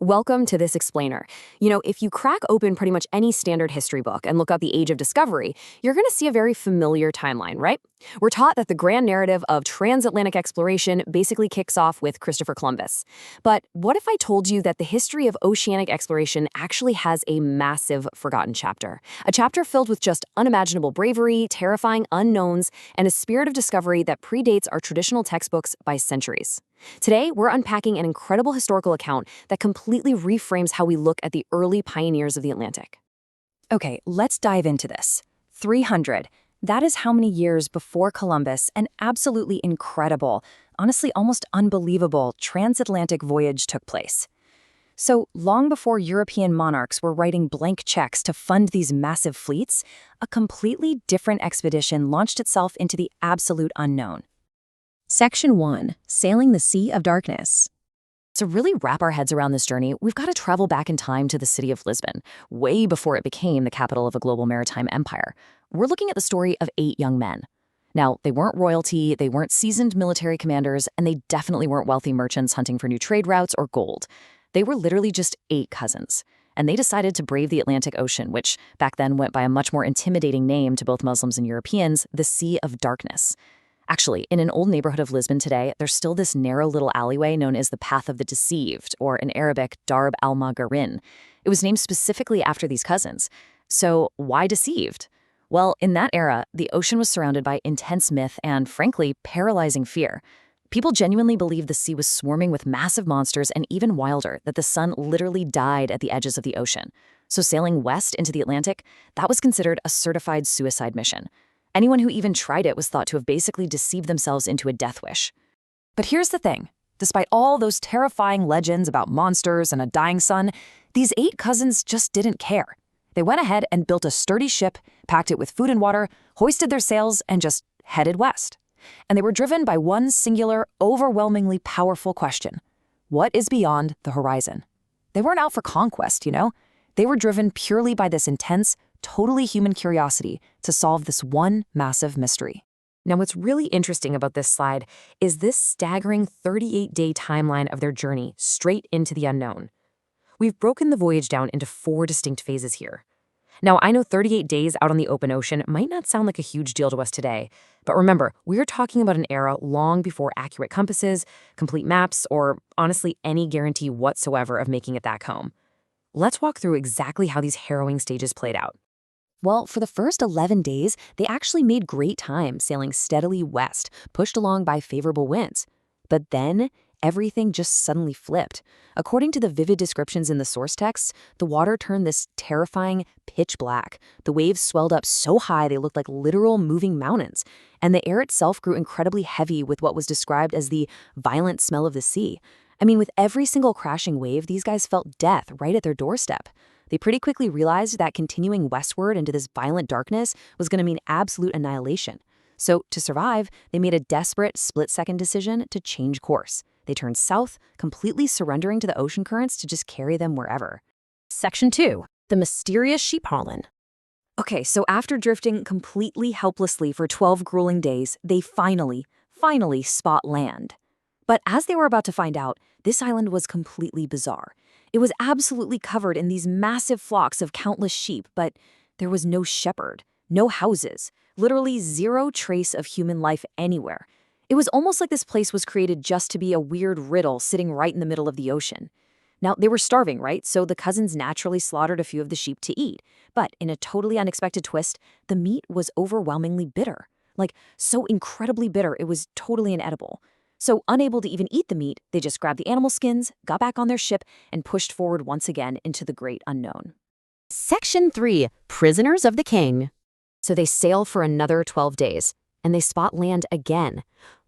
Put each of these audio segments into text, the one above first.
Welcome to this explainer. If you crack open pretty much any standard history book and look up the age of discovery, you're going to see a very familiar timeline, right? We're taught that the grand narrative of transatlantic exploration basically kicks off with Christopher Columbus. But what if I told you that the history of oceanic exploration actually has a massive forgotten chapter? A chapter filled with just unimaginable bravery, terrifying unknowns, and a spirit of discovery that predates our traditional textbooks by centuries. Today, we're unpacking an incredible historical account that completely reframes how we look at the early pioneers of the Atlantic. Okay, let's dive into this. 300. That is how many years before Columbus an absolutely incredible, honestly almost unbelievable transatlantic voyage took place. So long before European monarchs were writing blank checks to fund these massive fleets, a completely different expedition launched itself into the absolute unknown. Section 1. Sailing the Sea of Darkness. To really wrap our heads around this journey, we've got to travel back in time to the city of Lisbon, way before it became the capital of a global maritime empire. We're looking at the story of 8 young men. Now, they weren't royalty, they weren't seasoned military commanders, and they definitely weren't wealthy merchants hunting for new trade routes or gold. They were literally just 8 cousins. And they decided to brave the Atlantic Ocean, which back then went by a much more intimidating name to both Muslims and Europeans, the Sea of Darkness. Actually, in an old neighborhood of Lisbon today, there's still this narrow little alleyway known as the Path of the Deceived, or in Arabic, Darb al-Maghorarian. It was named specifically after these cousins. So why deceived? Well, in that era, the ocean was surrounded by intense myth and, frankly, paralyzing fear. People genuinely believed the sea was swarming with massive monsters, and even wilder, that the sun literally died at the edges of the ocean. So sailing west into the Atlantic, that was considered a certified suicide mission. Anyone who even tried it was thought to have basically deceived themselves into a death wish. But here's the thing. Despite all those terrifying legends about monsters and a dying sun, these 8 cousins just didn't care. They went ahead and built a sturdy ship, packed it with food and water, hoisted their sails, and just headed west. And they were driven by one singular, overwhelmingly powerful question. What is beyond the horizon? They weren't out for conquest, They were driven purely by this intense, totally human curiosity to solve this one massive mystery. Now, what's really interesting about this slide is this staggering 38-day timeline of their journey straight into the unknown. We've broken the voyage down into 4 distinct phases here. Now, I know 38 days out on the open ocean might not sound like a huge deal to us today, but remember, we're talking about an era long before accurate compasses, complete maps, or honestly any guarantee whatsoever of making it back home. Let's walk through exactly how these harrowing stages played out. Well, for the first 11 days, they actually made great time sailing steadily west, pushed along by favorable winds. But then, everything just suddenly flipped. According to the vivid descriptions in the source texts, the water turned this terrifying pitch black. The waves swelled up so high they looked like literal moving mountains. And the air itself grew incredibly heavy with what was described as the violent smell of the sea. I mean, with every single crashing wave, these guys felt death right at their doorstep. They pretty quickly realized that continuing westward into this violent darkness was going to mean absolute annihilation. So, to survive, they made a desperate split-second decision to change course. They turned south, completely surrendering to the ocean currents to just carry them wherever. Section 2. The Mysterious Sheep Pollen. Okay, so after drifting completely helplessly for 12 grueling days, they finally spot land. But as they were about to find out, this island was completely bizarre. It was absolutely covered in these massive flocks of countless sheep, but there was no shepherd, no houses, literally zero trace of human life anywhere. It was almost like this place was created just to be a weird riddle sitting right in the middle of the ocean. Now, they were starving, right? So the cousins naturally slaughtered a few of the sheep to eat. But in a totally unexpected twist, the meat was overwhelmingly bitter. Like, so incredibly bitter, it was totally inedible. So, unable to even eat the meat, they just grabbed the animal skins, got back on their ship, and pushed forward once again into the great unknown. Section 3. Prisoners of the King. So they sail for another 12 days, and they spot land again.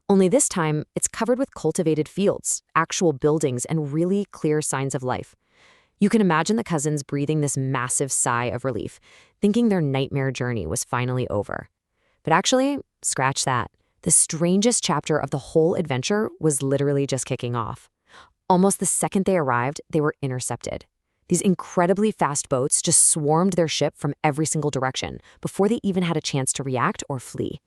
Only this time, it's covered with cultivated fields, actual buildings, and really clear signs of life. You can imagine the cousins breathing this massive sigh of relief, thinking their nightmare journey was finally over. But actually, scratch that. The strangest chapter of the whole adventure was literally just kicking off. Almost the second they arrived, they were intercepted. These incredibly fast boats just swarmed their ship from every single direction before they even had a chance to react or flee.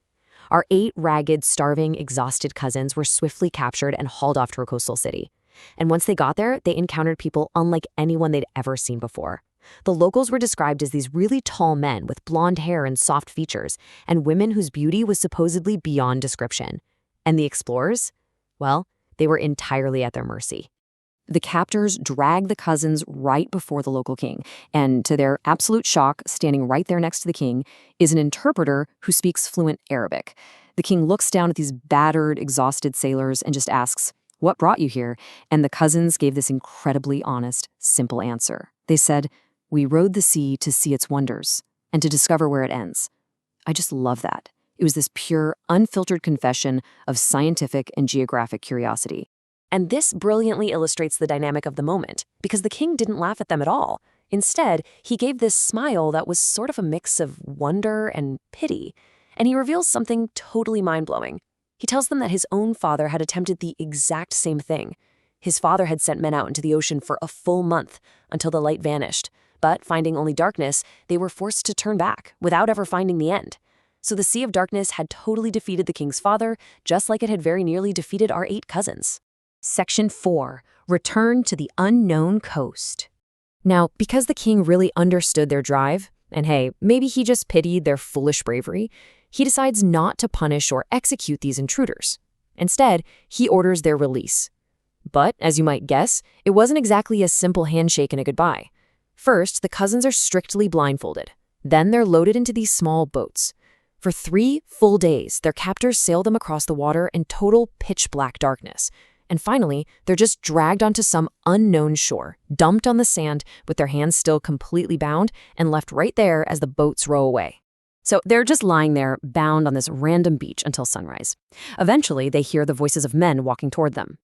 Our 8 ragged, starving, exhausted cousins were swiftly captured and hauled off to a coastal city. And once they got there, they encountered people unlike anyone they'd ever seen before. The locals were described as these really tall men with blonde hair and soft features, and women whose beauty was supposedly beyond description. And the explorers? Well, they were entirely at their mercy. The captors dragged the cousins right before the local king, and to their absolute shock, standing right there next to the king, is an interpreter who speaks fluent Arabic. The king looks down at these battered, exhausted sailors and just asks, "What brought you here?" And the cousins gave this incredibly honest, simple answer. They said, "We rode the sea to see its wonders, and to discover where it ends." I just love that. It was this pure, unfiltered confession of scientific and geographic curiosity. And this brilliantly illustrates the dynamic of the moment, because the king didn't laugh at them at all. Instead, he gave this smile that was sort of a mix of wonder and pity. And he reveals something totally mind-blowing. He tells them that his own father had attempted the exact same thing. His father had sent men out into the ocean for a full month until the light vanished. But finding only darkness, they were forced to turn back without ever finding the end. So the Sea of Darkness had totally defeated the king's father, just like it had very nearly defeated our 8 cousins. Section 4. Return to the unknown coast. Now, because the king really understood their drive, and hey, maybe he just pitied their foolish bravery, he decides not to punish or execute these intruders. Instead, he orders their release. But, as you might guess, it wasn't exactly a simple handshake and a goodbye. First, the cousins are strictly blindfolded. Then they're loaded into these small boats. For 3 full days, their captors sail them across the water in total pitch-black darkness. And finally, they're just dragged onto some unknown shore, dumped on the sand with their hands still completely bound, and left right there as the boats row away. So they're just lying there, bound on this random beach until sunrise. Eventually, they hear the voices of men walking toward them.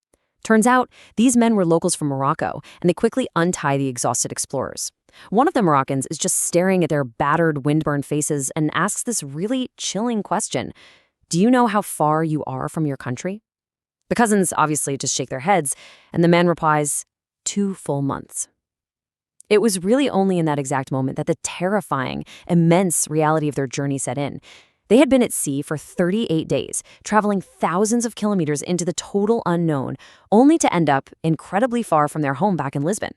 Turns out, these men were locals from Morocco, and they quickly untie the exhausted explorers. One of the Moroccans is just staring at their battered, windburned faces and asks this really chilling question: "Do you know how far you are from your country?" The cousins obviously just shake their heads, and the man replies, 2 full months. It was really only in that exact moment that the terrifying, immense reality of their journey set in. They had been at sea for 38 days, traveling thousands of kilometers into the total unknown, only to end up incredibly far from their home back in Lisbon.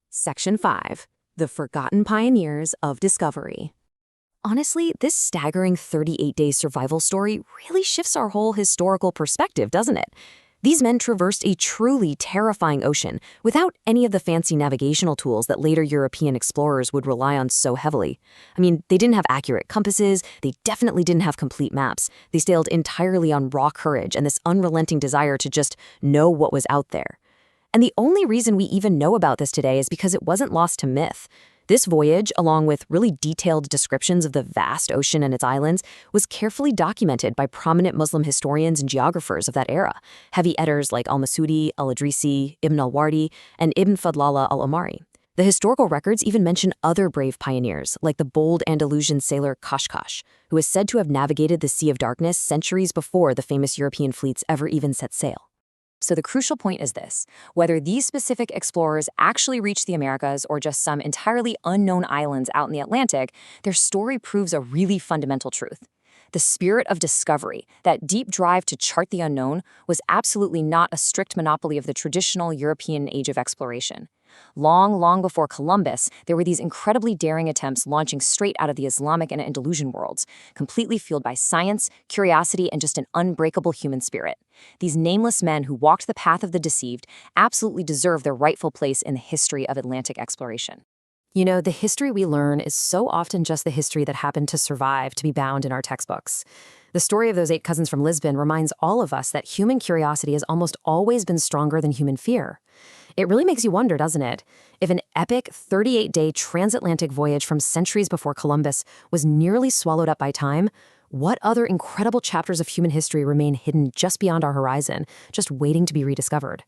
Section 5. The Forgotten Pioneers of Discovery. Honestly, this staggering 38-day survival story really shifts our whole historical perspective, doesn't it? These men traversed a truly terrifying ocean without any of the fancy navigational tools that later European explorers would rely on so heavily. I mean, they didn't have accurate compasses, they definitely didn't have complete maps. They sailed entirely on raw courage and this unrelenting desire to just know what was out there. And the only reason we even know about this today is because it wasn't lost to myth. This voyage, along with really detailed descriptions of the vast ocean and its islands, was carefully documented by prominent Muslim historians and geographers of that era, heavy editors like al-Masudi, al-Idrisi, Ibn al-Wardi, and Ibn Fadlallah al-Omari. The historical records even mention other brave pioneers, like the bold Andalusian sailor Kashkash, who is said to have navigated the Sea of Darkness centuries before the famous European fleets ever even set sail. So the crucial point is this: whether these specific explorers actually reached the Americas or just some entirely unknown islands out in the Atlantic, their story proves a really fundamental truth. The spirit of discovery, that deep drive to chart the unknown, was absolutely not a strict monopoly of the traditional European age of exploration. Long, long before Columbus, there were these incredibly daring attempts launching straight out of the Islamic and Andalusian worlds, completely fueled by science, curiosity, and just an unbreakable human spirit. These nameless men who walked the path of the deceived absolutely deserve their rightful place in the history of Atlantic exploration. You know, the history we learn is so often just the history that happened to survive to be bound in our textbooks. The story of those 8 cousins from Lisbon reminds all of us that human curiosity has almost always been stronger than human fear. It really makes you wonder, doesn't it? If an epic 38-day transatlantic voyage from centuries before Columbus was nearly swallowed up by time, what other incredible chapters of human history remain hidden just beyond our horizon, just waiting to be rediscovered?